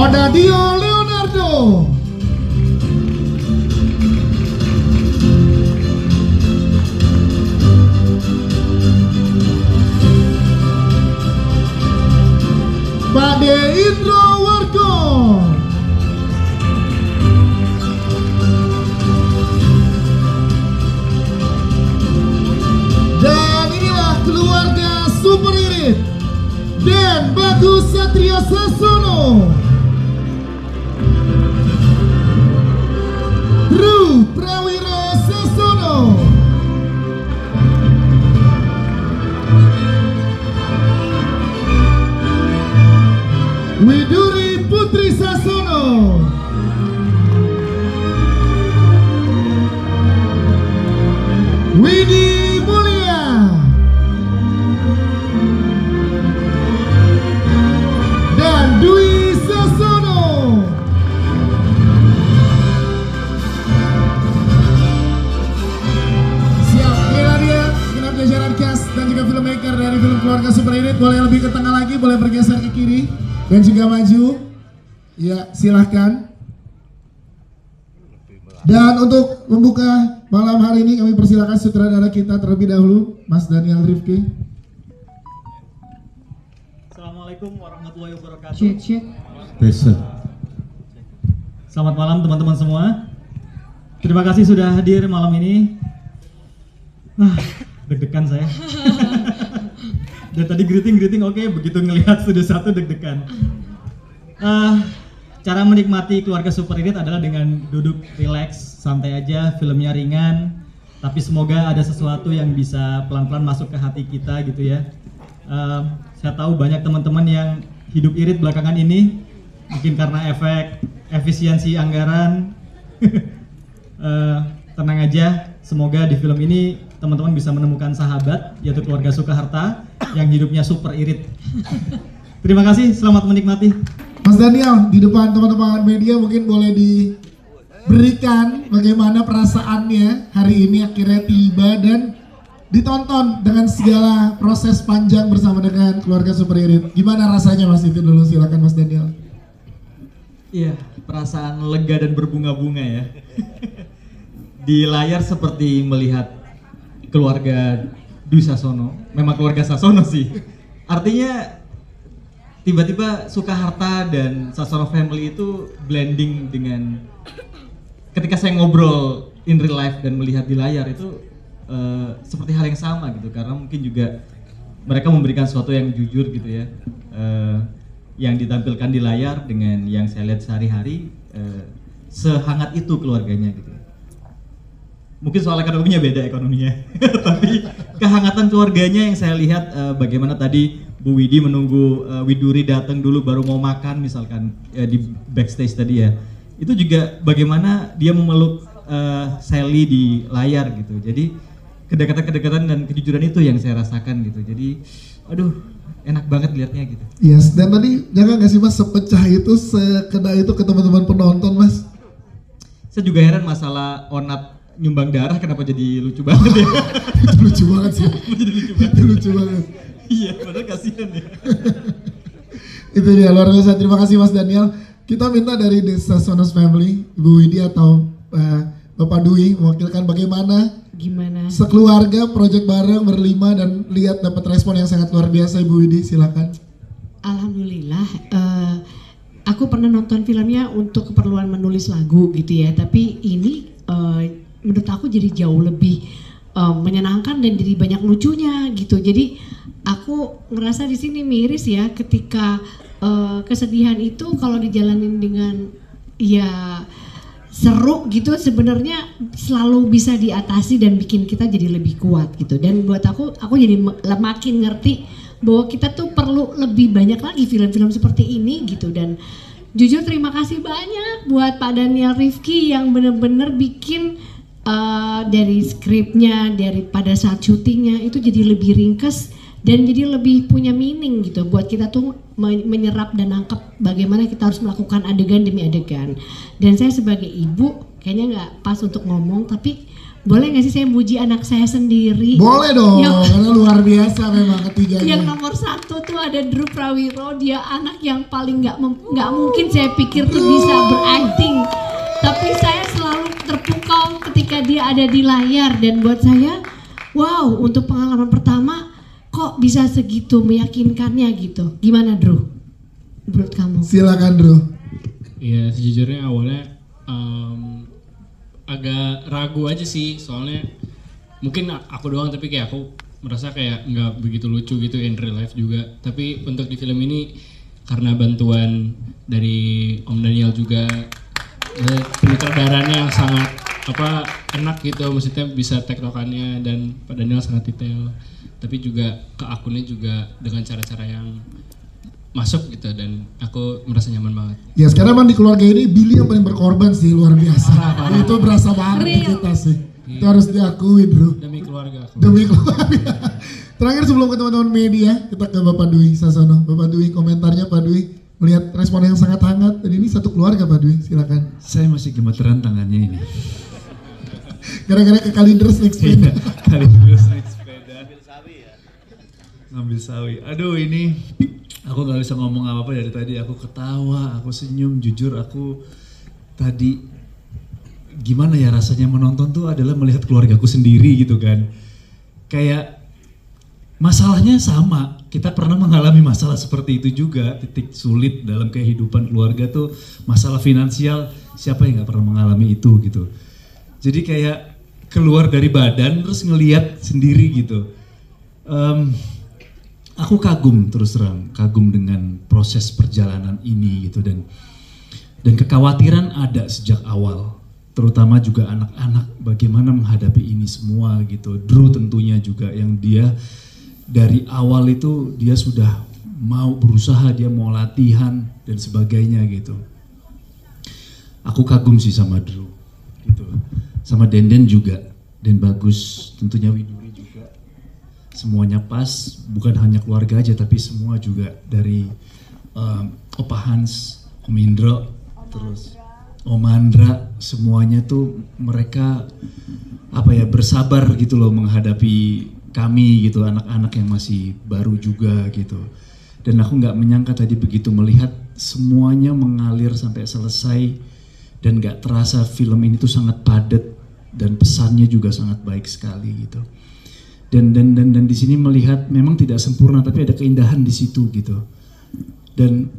Odadio Leonardo. Pak De Indro Wargo. Dan inilah keluarga Super Irit dan Bagus Satrio Sasono, Ru Prawiro Sasono, Widuri Putri Sasono, Widi Mulia, dan Dwi Sasono. Siap, inilah dia genap jajaran cast dan juga filmmaker dari film Keluarga Super Irit. Boleh lebih ke tengah lagi, boleh bergeser ke kiri dan juga maju. Ya, silahkan. Dan untuk membuka malam hari ini kami persilakan sutradara kita terlebih dahulu, Mas Daniel Rifki. Assalamualaikum warahmatullahi wabarakatuh. Cek. Selamat malam teman-teman semua. Terima kasih sudah hadir malam ini. Deg-degan saya. Dan tadi greeting oke, begitu ngelihat studio 1 deg-degan. Cara menikmati Keluarga Super Irit adalah dengan duduk relax, santai aja, filmnya ringan, tapi semoga ada sesuatu yang bisa pelan-pelan masuk ke hati kita gitu ya. Saya tahu banyak teman-teman yang hidup irit belakangan ini, mungkin karena efisiensi anggaran. Tenang aja, semoga di film ini teman-teman bisa menemukan sahabat, yaitu keluarga Sukaharta yang hidupnya super irit. Terima kasih, selamat menikmati. Mas Daniel, di depan teman-teman media mungkin boleh diberikan bagaimana perasaannya hari ini akhirnya tiba dan ditonton dengan segala proses panjang bersama dengan Keluarga Super Irit. Gimana rasanya Mas itu dulu, silakan Mas Daniel. Iya, perasaan lega dan berbunga-bunga ya. Di layar seperti melihat keluarga Dwi Sasono, memang keluarga Sasono sih. Artinya tiba-tiba Sukaharta dan Sasono family itu blending dengan ketika saya ngobrol in real life dan melihat di layar itu seperti hal yang sama gitu, karena mungkin juga mereka memberikan sesuatu yang jujur gitu ya, yang ditampilkan di layar dengan yang saya lihat sehari-hari, sehangat itu keluarganya gitu. Mungkin soal ekonominya beda ekonominya, tapi kehangatan keluarganya yang saya lihat, bagaimana tadi Bu Widi menunggu Widuri datang dulu baru mau makan misalkan di backstage tadi ya, itu juga bagaimana dia memeluk Sally di layar gitu. Jadi kedekatan dan kejujuran itu yang saya rasakan gitu. Jadi aduh, enak banget liatnya gitu. Yes, dan tadi jangan nggak sih Mas, sepecah itu, sekena itu ke teman-teman penonton Mas? Saya juga heran masalah Onat nyumbang darah kenapa jadi lucu banget ya. Itu lucu banget sih. Itu lucu banget. Iya, padahal kasihan ya. Itu dia, luar biasa. Terima kasih Mas Daniel. Kita minta dari The Sasonos Family, Ibu Widi atau Bapak Dwi mewakilkan bagaimana sekeluarga project bareng berlima dan lihat dapat respon yang sangat luar biasa. Ibu Widi, silakan. Alhamdulillah, aku pernah nonton filmnya untuk keperluan menulis lagu gitu ya, tapi ini menurut aku jadi jauh lebih menyenangkan dan jadi banyak lucunya gitu. Jadi aku ngerasa di sini miris ya, ketika kesedihan itu kalau dijalanin dengan ya seru gitu, sebenarnya selalu bisa diatasi dan bikin kita jadi lebih kuat gitu. Dan buat aku jadi makin ngerti bahwa kita tuh perlu lebih banyak lagi film-film seperti ini gitu. Dan jujur terima kasih banyak buat Pak Daniel Rifki yang bener-bener bikin dari skripnya, dari pada saat syutingnya itu jadi lebih ringkas dan jadi lebih punya meaning gitu buat kita tuh menyerap dan nangkep bagaimana kita harus melakukan adegan demi adegan. Dan saya sebagai ibu kayaknya nggak pas untuk ngomong, tapi Boleh nggak sih saya muji anak saya sendiri? Boleh dong, Yang- karena luar biasa memang ketiganya. Yang nomor 1 tuh ada Drew Prawiro, dia anak yang paling nggak mungkin saya pikir tuh bisa berakting. Tapi saya selalu terpukau ketika dia ada di layar, dan buat saya, wow, untuk pengalaman pertama kok bisa segitu meyakinkannya gitu. Gimana Drew? Menurut kamu? Silakan Drew. Iya, sejujurnya awalnya agak ragu aja sih, soalnya mungkin aku doang, tapi kayak aku merasa kayak nggak begitu lucu gitu in real life juga. Tapi untuk di film ini karena bantuan dari Om Daniel juga, penutradaranya yang sangat enak gitu, maksudnya bisa tektokannya, dan Pak Daniel sangat detail. Tapi juga ke akunnya juga dengan cara-cara yang masuk gitu, dan aku merasa nyaman banget. Ya sekarang emang di keluarga ini Billy yang paling berkorban sih, luar biasa. Itu berasa banget di kita sih. Itu harus diakui Bro. Demi keluarga aku. Demi keluarga. Terakhir sebelum ke teman-teman media, kita ke Bapak Dwi Sasono. Bapak Dwi, komentarnya Pak Dwi melihat respon yang sangat hangat, dan ini satu keluarga Pak Dwi, silakan. Saya masih gemeteran tangannya ini. Gara-gara ke Kalidres naik sepeda. Kali terus naik sepeda. Ngambil sawi. Aduh ini, aku nggak bisa ngomong apa-apa dari tadi. Aku ketawa, aku senyum. Jujur aku tadi gimana ya rasanya menonton tuh adalah melihat keluargaku sendiri gitu kan. Kayak masalahnya sama. Kita pernah mengalami masalah seperti itu juga. Titik sulit dalam kehidupan keluarga tuh masalah finansial. Siapa yang nggak pernah mengalami itu gitu. Jadi kayak keluar dari badan terus ngelihat sendiri gitu. Aku kagum, terus terang kagum dengan proses perjalanan ini gitu, dan kekhawatiran ada sejak awal, terutama juga anak-anak bagaimana menghadapi ini semua gitu. Drew tentunya juga yang dia dari awal itu dia sudah mau berusaha, dia mau latihan dan sebagainya gitu. Aku kagum sih sama Drew gitu, sama Denden juga, dan bagus tentunya Widuri juga. Semuanya pas, bukan hanya keluarga aja tapi semua juga dari Opa Hans, Om Indro, terus Om Andra, semuanya tuh mereka bersabar gitu loh menghadapi kami gitu, anak-anak yang masih baru juga gitu. Dan aku nggak menyangka tadi begitu melihat semuanya mengalir sampai selesai, dan nggak terasa film ini tuh sangat padat dan pesannya juga sangat baik sekali gitu. Dan di sini melihat memang tidak sempurna tapi ada keindahan di situ gitu. Dan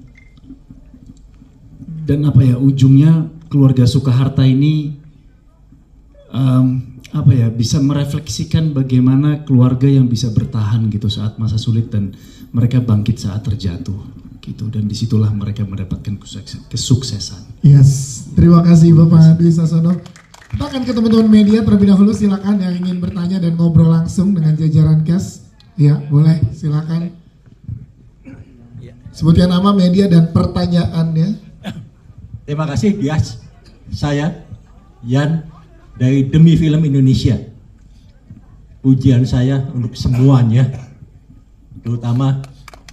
ujungnya keluarga Sukaharta ini bisa merefleksikan bagaimana keluarga yang bisa bertahan gitu saat masa sulit, dan mereka bangkit saat terjatuh gitu, dan disitulah mereka mendapatkan kesuksesan. Yes, terima kasih Bapak Dwi Sasono. Kita akan ke teman-teman media terlebih dahulu, silakan yang ingin bertanya dan ngobrol langsung dengan jajaran cast. Ya, boleh, silakan. Sebutkan nama, media, dan pertanyaannya. Terima kasih Dias. Saya Yan dari Demi Film Indonesia. Pujian saya untuk semuanya, terutama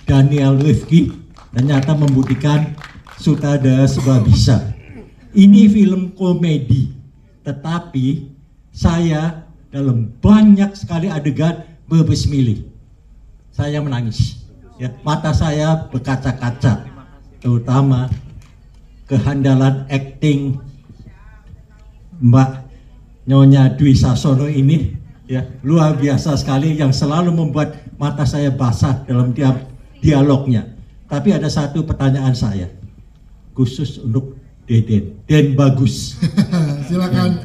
Daniel Rifki, ternyata membuktikan sutradara serba bisa. Ini film komedi, tetapi saya dalam banyak sekali adegan berbesmili. Saya menangis, ya, mata saya berkaca-kaca, terutama kehandalan akting Mbak Nyonya Dwi Sasono ini, ya, luar biasa sekali, yang selalu membuat mata saya basah dalam dialognya. Tapi ada satu pertanyaan saya khusus untuk Deden, Den bagus. Silakan.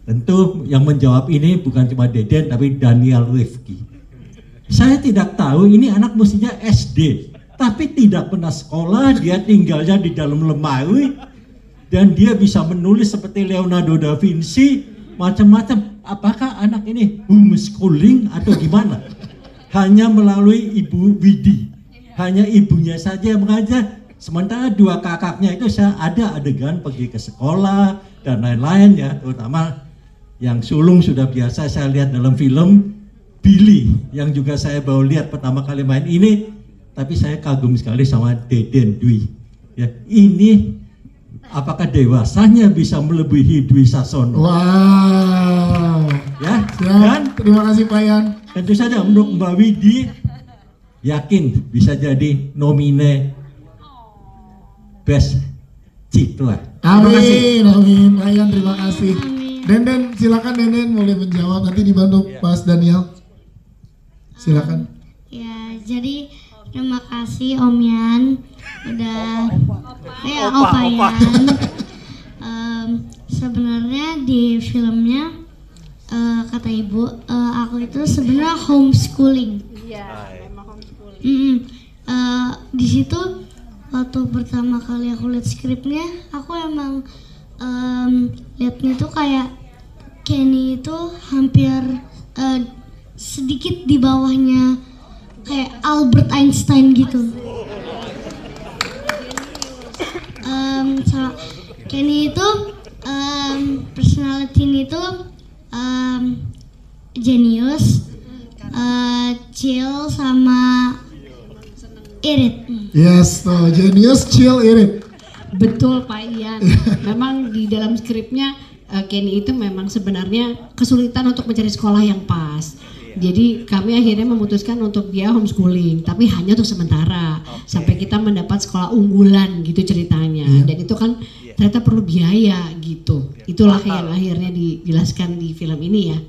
Tentu yang menjawab ini bukan cuma Deden tapi Daniel Rifki. Saya tidak tahu ini anak mestinya SD, tapi tidak pernah sekolah, dia tinggalnya di dalam lemari, dan dia bisa menulis seperti Leonardo da Vinci, macam-macam. Apakah anak ini homeschooling atau gimana? Hanya melalui Ibu Widi, hanya ibunya saja yang mengajar. Sementara dua kakaknya itu saya ada adegan pergi ke sekolah dan lain-lain, ya, terutama yang sulung sudah biasa saya lihat dalam film Billy, yang juga saya baru lihat pertama kali main ini. Tapi saya kagum sekali sama Deden Dwi, ya, ini apakah dewasanya bisa melebihi Dwi Sasono? Wow. Ya, Siap. dan Terima kasih Pak Yan. tentu saja untuk Mbak Widi yakin bisa jadi nomine Best Cipta. Terima kasih. Amin. Pak Yan, terima kasih. Amin. Denden, silakan Denden boleh menjawab, nanti dibantu Mas Daniel. Silakan. Ya, jadi terima kasih Om Yan udah Opa Yan. Sebenarnya di filmnya kata ibu aku itu sebenarnya homeschooling. Iya, memang homeschooling. Di situ waktu pertama kali aku lihat skripnya, aku emang liatnya tuh kayak Kenny itu hampir sedikit di bawahnya kayak Albert Einstein gitu. Kenny itu personality itu genius, chill sama irit. Yes, tuh genius, chill, irit. Betul Pak Ian. Memang di dalam skripnya Kenny itu memang sebenarnya kesulitan untuk mencari sekolah yang pas. Jadi kami akhirnya memutuskan untuk dia homeschooling, tapi hanya untuk sementara sampai kita mendapat sekolah unggulan gitu ceritanya. Dan itu kan ternyata perlu biaya gitu. Itulah yang akhirnya dijelaskan di film ini ya.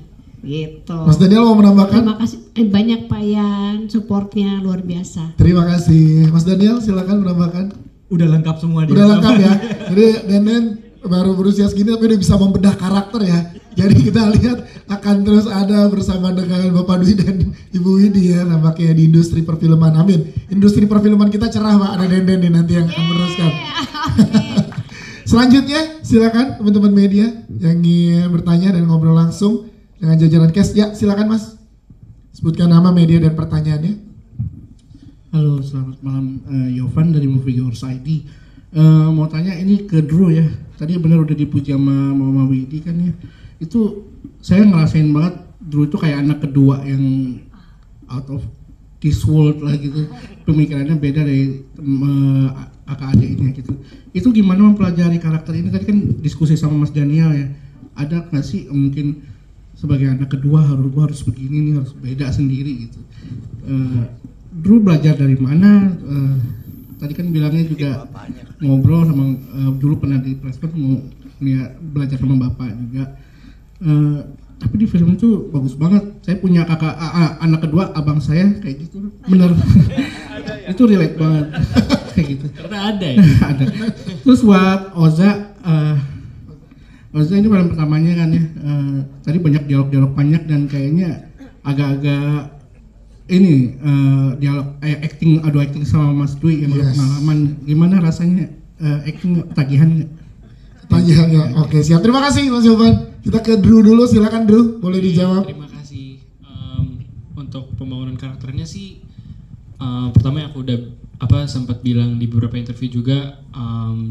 Gitu. Mas Daniel mau menambahkan? Terima kasih banyak Pak Ian, supportnya luar biasa. Terima kasih. Mas Daniel silakan menambahkan. Udah lengkap semua dia. Udah lengkap ya. Jadi Denden baru berusia segini tapi udah bisa membedah karakter ya. Jadi kita lihat akan terus ada bersama dengan Bapak Dwi dan Ibu Widi ya, nampaknya di industri perfilman. Amin. Industri perfilman kita cerah Pak, ada Denden nih nanti yang akan meneruskan. Selanjutnya silakan teman-teman media yang ingin bertanya dan ngobrol langsung dengan jajaran cast. Ya silakan Mas, sebutkan nama, media dan pertanyaannya. Halo, selamat malam. Yovan dari Moviegoers ID. Mau tanya ini ke Drew ya. Tadi benar udah dipuji sama Mama Widi kan ya. Itu saya ngerasain banget Drew itu kayak anak kedua yang out of this world lah gitu. Pemikirannya beda dari kakak adiknya gitu. Itu gimana mempelajari karakter ini? Tadi kan diskusi sama Mas Daniel ya. Ada nggak sih mungkin sebagai anak kedua harus begini nih, harus beda sendiri gitu. Drew belajar dari mana? Tadi kan bilangnya juga ngobrol sama dulu pernah di preskon mau belajar sama bapak juga. Tapi di film itu bagus banget. Saya punya kakak anak kedua, abang saya kayak gitu. Bener. Itu relate banget kayak gitu. Karena ada ya. Ada. Terus buat Oza, Oza ini film pertamanya kan ya. Tadi banyak dialog panjang dan kayaknya agak-agak ini dialog adu acting sama Mas Dwi yang pengalaman. Gimana rasanya acting tagihan nggak? Tagihan ya. Oke siap. Terima kasih Mas Yovan. Kita ke Drew dulu, silakan Drew, boleh dijawab. Terima kasih. Untuk pembangunan karakternya sih, pertama yang aku udah sempat bilang di beberapa interview juga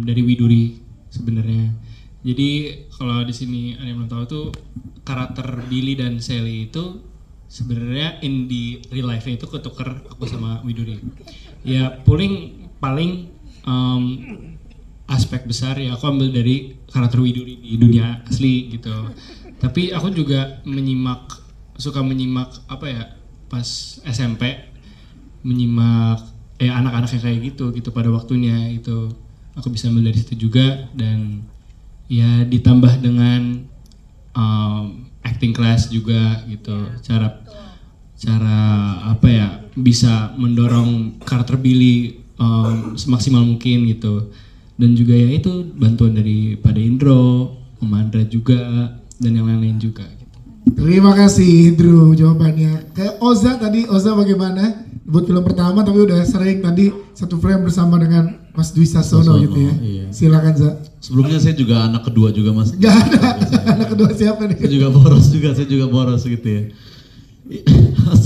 dari Widuri sebenarnya. Jadi kalau di sini ada yang belum tahu tuh karakter Billy dan Sally itu sebenarnya di real life-nya itu ketuker aku sama Widuri. Ya paling aspek besar ya aku ambil dari karakter Widuri di dunia asli gitu. Tapi aku juga suka menyimak pas SMP menyimak anak-anak yang kayak gitu pada waktunya itu. Aku bisa ambil dari situ juga dan ya ditambah dengan acting class juga gitu. Cara bisa mendorong karakter Billy semaksimal mungkin gitu. Dan juga ya itu bantuan daripada Indro, Om Andra juga dan yang lain-lain juga gitu. Terima kasih Drew jawabannya. Ke Oza tadi, Oza bagaimana? Buat film pertama tapi udah sering tadi satu frame bersama dengan Mas Dwi Sasono gitu ya. Iya. Silakan Za. Sebelumnya saya juga anak kedua juga Mas. Gak ada. Anak kedua siapa nih? Saya juga boros gitu ya.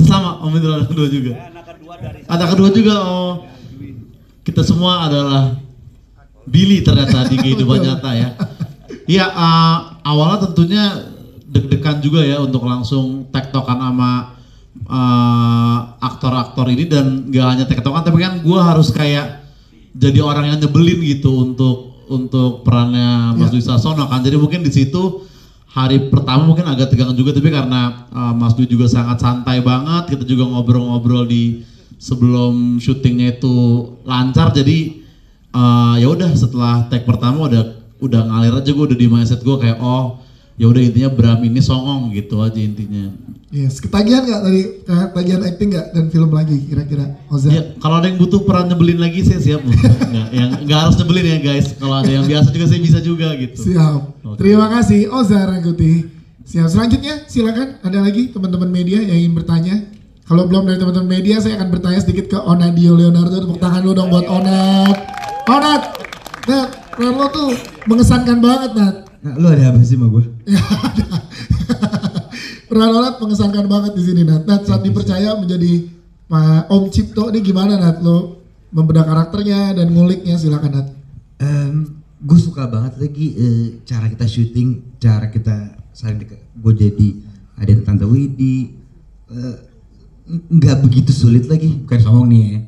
Sama Om Indro anak kedua juga. Anak kedua juga oh. Kita semua adalah Billy ternyata di kehidupan nyata ya. Iya awalnya tentunya deg-degan juga ya untuk langsung tektokan sama aktor-aktor ini dan gak hanya tektokan tapi kan gue harus kayak jadi orang yang nyebelin gitu untuk perannya Mas Dwi Sasono kan. Jadi mungkin di situ hari pertama mungkin agak tegang juga, tapi karena Mas Dwi juga sangat santai banget, kita juga ngobrol-ngobrol di sebelum syutingnya itu lancar. Jadi ya udah setelah take pertama udah ngalir aja, gue udah di mindset gue kayak ya udah intinya Bram ini songong gitu aja intinya. Yes, ketagihan nggak tadi, ketagihan acting nggak dan film lagi kira-kira Oza? Ya, kalau ada yang butuh peran nyebelin lagi saya siap. Nggak harus nyebelin ya guys. Kalau ada yang biasa juga saya bisa juga gitu. Siap. Oke. Terima kasih Oza Rangkuti. Siap. Selanjutnya silakan, ada lagi teman-teman media yang ingin bertanya. Kalau belum dari teman-teman media, saya akan bertanya sedikit ke Onadio Leonardo. Tepuk tangan lu dong buat Onat. Onat, Nat, peran lo tuh mengesankan banget Nat. Nah, lu ada apa sih sama gue? Peran Onat mengesankan banget di sini Nat. Nat, saat dipercaya menjadi Pak Om Cipto ini gimana Nat? Lo membedah karakternya dan nguliknya, silakan Nat. Gue suka banget lagi cara kita syuting, cara kita saling dekat. Gue jadi ada Tante Widi, nggak begitu sulit lagi, bukan sombong nih ya.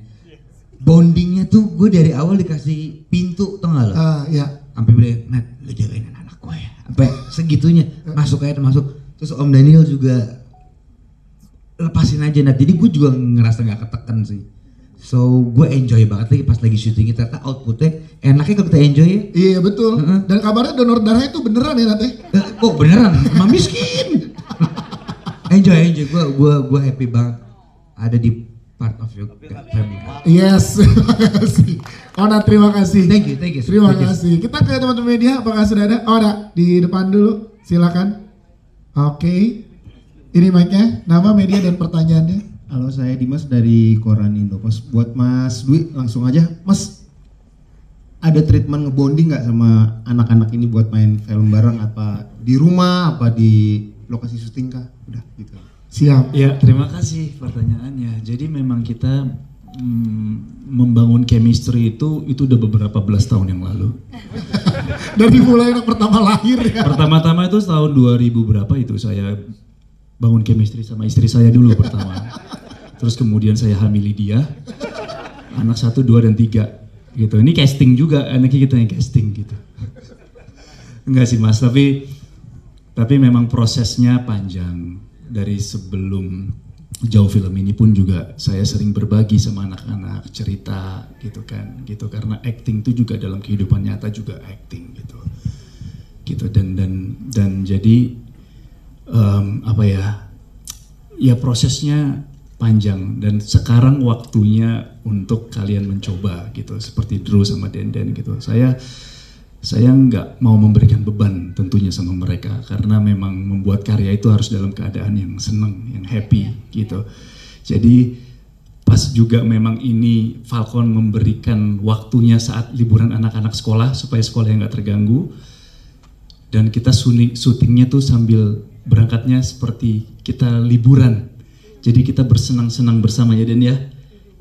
Bondingnya tuh gue dari awal dikasih pintu, tau gak lo? Iya. Sampai bilang, Nat, lo jagain anak gue ya. Sampai segitunya, masuk. Terus Om Daniel juga lepasin aja Nat. Jadi gue juga ngerasa nggak ketekan sih. So gue enjoy banget lagi pas lagi syuting, ternyata outputnya enaknya kalau kita enjoy ya. Iya betul. Dan kabarnya donor darahnya itu beneran ya Nat ya? Oh beneran, emang miskin. enjoy. Gue happy banget ada di part of your family. Yes, terima kasih. Onat, terima kasih. Thank you. Terima kasih. Kita ke teman-teman media, apakah sudah ada? Oh ada, di depan dulu, silakan. Oke. Ini mic-nya, nama, media, dan pertanyaannya. Halo, saya Dimas dari Koran Indo. Mas, buat Mas Dwi langsung aja, Mas ada treatment ngebonding nggak sama anak-anak ini buat main film bareng, apa di rumah, apa di lokasi syuting kah? Udah gitu. Siap. Ya, terima kasih pertanyaannya. Jadi memang kita membangun chemistry itu udah beberapa belas tahun yang lalu. Dari mulai anak pertama lahir ya. Pertama-tama itu tahun 2000 berapa itu saya bangun chemistry sama istri saya dulu pertama. Terus kemudian saya hamili dia, anak 1, 2, dan 3 gitu. Ini casting juga, anaknya kita yang casting gitu. Enggak sih Mas, tapi memang prosesnya panjang. Dari sebelum jauh film ini pun juga saya sering berbagi sama anak-anak cerita gitu kan, gitu karena acting itu juga dalam kehidupan nyata juga acting gitu dan jadi ya prosesnya panjang dan sekarang waktunya untuk kalian mencoba gitu seperti Drew sama Denden gitu. Saya nggak mau memberikan beban tentunya sama mereka karena memang membuat karya itu harus dalam keadaan yang seneng, yang happy gitu. Jadi pas juga memang ini Falcon memberikan waktunya saat liburan anak-anak sekolah supaya sekolahnya nggak terganggu dan kita syutingnya tuh sambil berangkatnya seperti kita liburan. Jadi kita bersenang-senang bersama ya Den ya.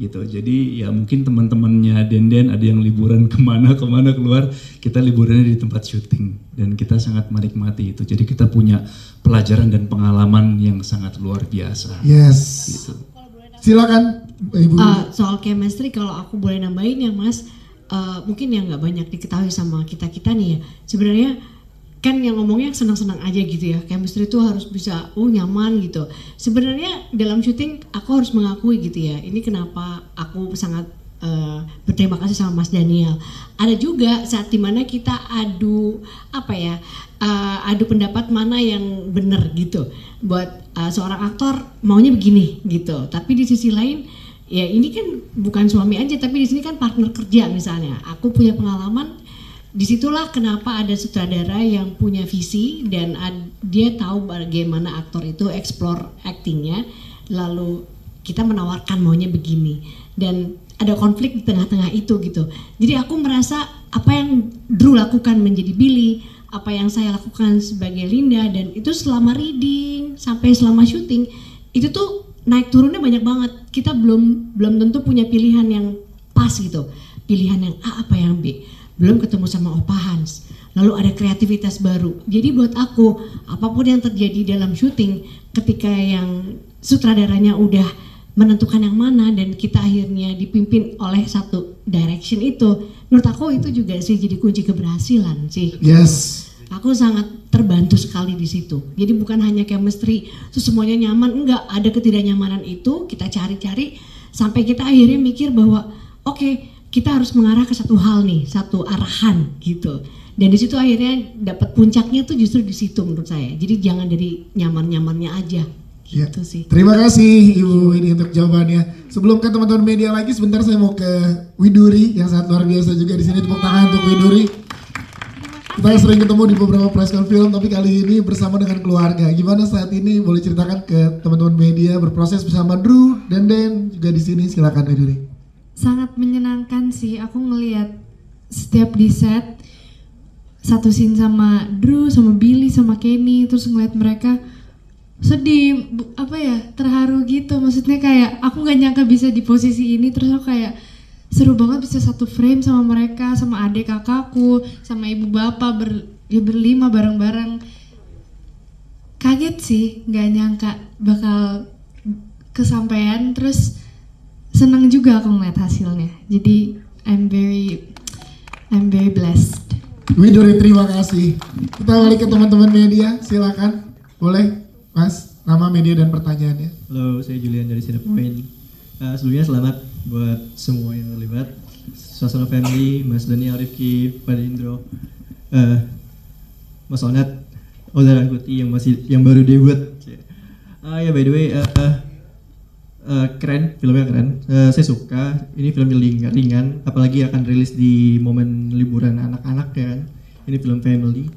Gitu. Jadi ya mungkin teman-temannya Denden ada yang liburan kemana keluar, kita liburannya di tempat syuting dan kita sangat menikmati itu. Jadi kita punya pelajaran dan pengalaman yang sangat luar biasa. Yes. Gitu. Silakan Ibu. Soal chemistry kalau aku boleh nambahin ya Mas, mungkin yang nggak banyak diketahui sama kita nih ya. Sebenarnya kan yang ngomongnya senang-senang aja gitu ya, chemistry itu harus bisa nyaman gitu. Sebenarnya dalam syuting aku harus mengakui gitu ya, ini kenapa aku sangat berterima kasih sama Mas Daniel. Ada juga saat dimana kita adu pendapat mana yang benar gitu. Buat seorang aktor maunya begini gitu, tapi di sisi lain ya ini kan bukan suami aja, tapi di sini kan partner kerja misalnya. Aku punya pengalaman. Disitulah kenapa ada sutradara yang punya visi dan dia tahu bagaimana aktor itu explore actingnya, lalu kita menawarkan maunya begini dan ada konflik di tengah-tengah itu gitu. Jadi aku merasa apa yang Drew lakukan menjadi Billy, apa yang saya lakukan sebagai Linda, dan itu selama reading sampai selama syuting itu tuh naik turunnya banyak banget. Kita belum tentu punya pilihan yang pas gitu, pilihan yang A apa yang B. Belum ketemu sama Opa Hans, lalu ada kreativitas baru. Jadi buat aku, apapun yang terjadi dalam syuting, ketika yang sutradaranya udah menentukan yang mana dan kita akhirnya dipimpin oleh satu direction itu, menurut aku itu juga sih jadi kunci keberhasilan sih. Yes. Aku sangat terbantu sekali di situ. Jadi bukan hanya chemistry, terus semuanya nyaman, enggak, ada ketidaknyamanan itu kita cari-cari sampai kita akhirnya mikir bahwa oke, kita harus mengarah ke satu hal nih, satu arahan gitu. Dan di situ akhirnya dapat puncaknya tuh justru di situ menurut saya. Jadi jangan dari nyaman-nyamannya aja. Gitu sih. Terima kasih Ibu ini untuk jawabannya. Sebelum ke teman-teman media lagi, sebentar saya mau ke Widuri yang sangat luar biasa juga di sini. Tepuk tangan untuk Widuri. Kita sering ketemu di beberapa press con film, tapi kali ini bersama dengan keluarga. Gimana saat ini? Boleh ceritakan ke teman-teman media berproses bersama Drew dan Den juga di sini. Silakan Widuri. Sangat menyenangkan sih. Aku ngelihat setiap di set satu scene sama Drew, sama Billy, sama Kenny, terus ngeliat mereka sedih, terharu gitu. Maksudnya kayak aku nggak nyangka bisa di posisi ini, terus aku kayak seru banget bisa satu frame sama mereka, sama adik kakakku, sama ibu bapak berlima bareng-bareng. Kaget sih, nggak nyangka bakal kesampaian, terus senang juga aku ngeliat hasilnya. Jadi I'm very blessed. Widuri, terima kasih. Kita balik ke teman-teman media, silakan. Boleh? Mas, nama, media, dan pertanyaannya. Halo, saya Julian dari Cinepoint. Sebelumnya selamat buat semua yang terlibat. Sasono Family, Mas Daniel, Rifki, Pak Indro, Mas Onat, Oda Rangkuti yang baru debut. Ya by the way, keren, filmnya keren. Saya suka. Ini film ringan, apalagi akan rilis di momen liburan anak-anak ya kan. Ini film family.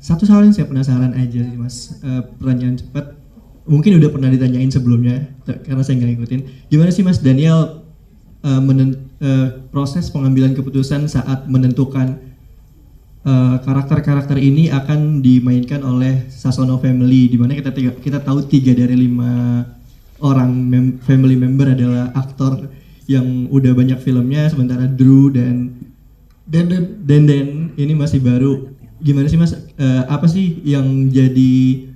Satu hal yang saya penasaran aja sih Mas, pertanyaan cepat, mungkin udah pernah ditanyain sebelumnya karena saya nggak ngikutin. Gimana sih Mas Daniel proses pengambilan keputusan saat menentukan karakter-karakter ini akan dimainkan oleh Sasono Family, di mana kita tahu 3 dari 5 orang family member adalah aktor yang udah banyak filmnya, sementara Drew dan Den ini masih baru. Gimana sih Mas, apa sih yang jadi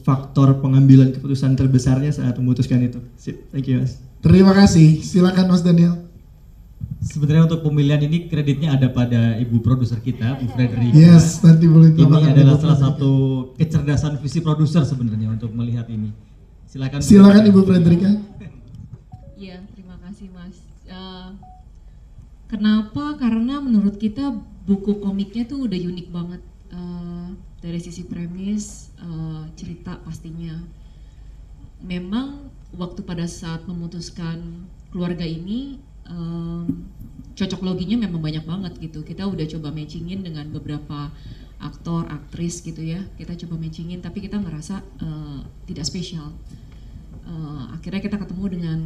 faktor pengambilan keputusan terbesarnya saat memutuskan itu? Sip, thank you Mas. Terima kasih, silakan Mas Daniel. Sebenarnya untuk pemilihan ini kreditnya ada pada ibu produser kita, Bu Frederica. Yes, nanti boleh ini adalah salah satu kecerdasan visi produser sebenarnya untuk melihat ini. Silakan Ibu Frederica. Iya, terima kasih Mas. Kenapa? Karena menurut kita buku komiknya tuh udah unik banget, dari sisi premis, cerita pastinya. Memang waktu pada saat memutuskan keluarga ini, cocok loginya memang banyak banget gitu. Kita udah coba matchingin dengan beberapa aktor, aktris gitu ya. Kita coba matchingin, tapi kita ngerasa tidak spesial. Akhirnya kita ketemu dengan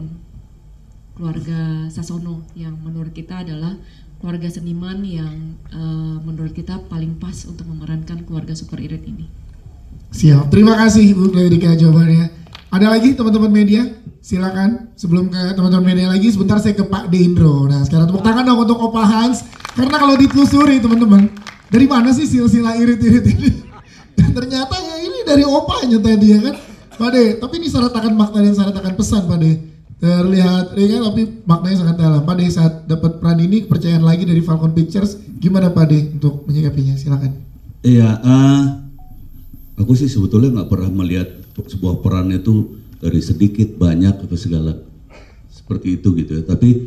keluarga Sasono yang menurut kita adalah keluarga seniman yang menurut kita paling pas untuk memerankan keluarga super irit ini. Siap, terima kasih Bu Frederica jawabannya. Ada lagi teman-teman media? Silakan. Sebelum ke teman-teman media lagi, sebentar saya ke Pak Deindro. Nah sekarang tepuk tangan dong untuk Opa Hans, karena kalau ditelusuri teman-teman, dari mana sih silsilah irit-irit ini? Dan ternyata ya ini dari opanya tadi ya kan, Pak De. Tapi ini syarat akan makna dan syarat akan pesan Pak De. Terlihat ringan tapi maknanya sangat dalam. Pak De, saat dapat peran ini, kepercayaan lagi dari Falcon Pictures, gimana Pak De untuk menyikapinya? Silakan. Iya, aku sih sebetulnya nggak pernah melihat sebuah peran itu dari sedikit banyak apa segala seperti itu gitu ya. Tapi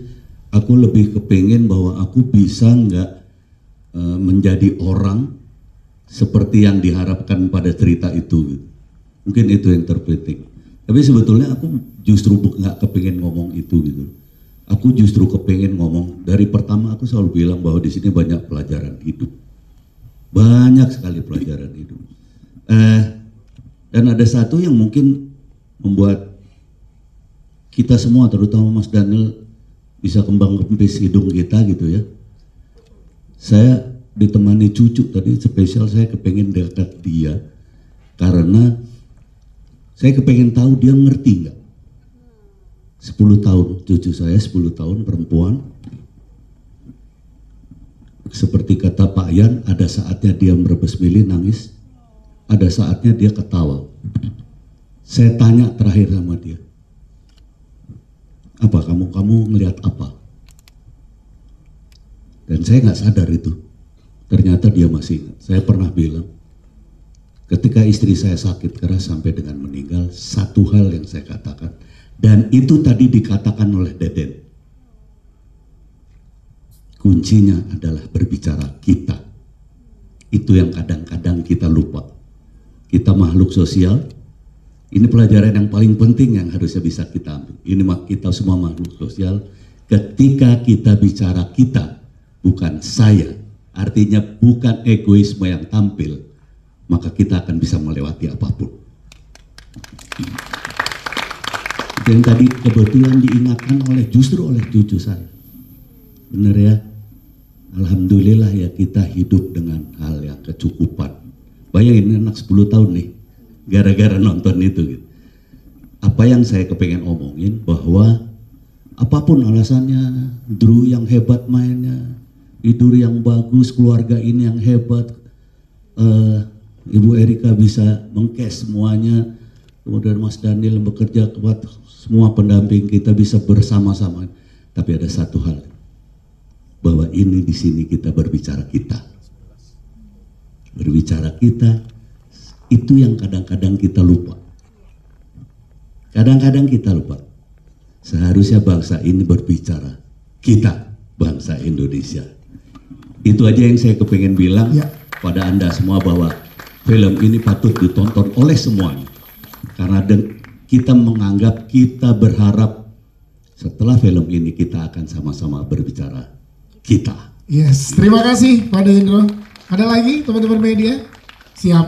aku lebih kepengen bahwa aku bisa nggak menjadi orang seperti yang diharapkan pada cerita itu. Gitu. Mungkin itu yang terpenting. Tapi sebetulnya aku justru nggak kepengen ngomong itu gitu. Aku justru kepengen ngomong dari pertama aku selalu bilang bahwa di sini banyak pelajaran hidup, banyak sekali pelajaran hidup. Dan ada satu yang mungkin membuat kita semua, terutama Mas Daniel, bisa kembang kempis hidung kita gitu ya. Saya ditemani cucu tadi spesial, saya kepengen dekat dia karena saya kepengen tahu dia ngerti nggak. 10 tahun, cucu saya 10 tahun perempuan. Seperti kata Pak Yan, ada saatnya dia merebes milih nangis, ada saatnya dia ketawa. Saya tanya terakhir sama dia, apa kamu ngelihat apa? Dan saya nggak sadar itu. Ternyata dia masih ingat. Saya pernah bilang, ketika istri saya sakit keras sampai dengan meninggal, satu hal yang saya katakan, dan itu tadi dikatakan oleh Deden, kuncinya adalah berbicara kita. Itu yang kadang-kadang kita lupa. Kita makhluk sosial. Ini pelajaran yang paling penting yang harusnya bisa kita ambil. Ini kita semua makhluk sosial. Ketika kita bicara kita, bukan saya, artinya bukan egoisme yang tampil, maka kita akan bisa melewati apapun. Yang tadi kebetulan diingatkan justru oleh cucu saya. Benar ya? Alhamdulillah ya, kita hidup dengan hal yang kecukupan. Bayangin anak 10 tahun nih, gara-gara nonton itu gitu. Apa yang saya kepengen omongin, bahwa apapun alasannya, Drew yang hebat mainnya, Idur yang bagus, keluarga ini yang hebat, Ibu Erika bisa mengcast semuanya, kemudian Mas Daniel yang bekerja kuat, semua pendamping kita bisa bersama-sama. Tapi ada satu hal, bahwa ini di sini kita berbicara kita. Berbicara kita, itu yang kadang-kadang kita lupa. Kadang-kadang kita lupa. Seharusnya bangsa ini berbicara kita, bangsa Indonesia. Itu aja yang saya kepengen bilang pada Anda semua, bahwa film ini patut ditonton oleh semuanya. Karena kita menganggap, kita berharap setelah film ini kita akan sama-sama berbicara kita. Yes, terima kasih Pak Indro. Ada lagi teman-teman media? Siap.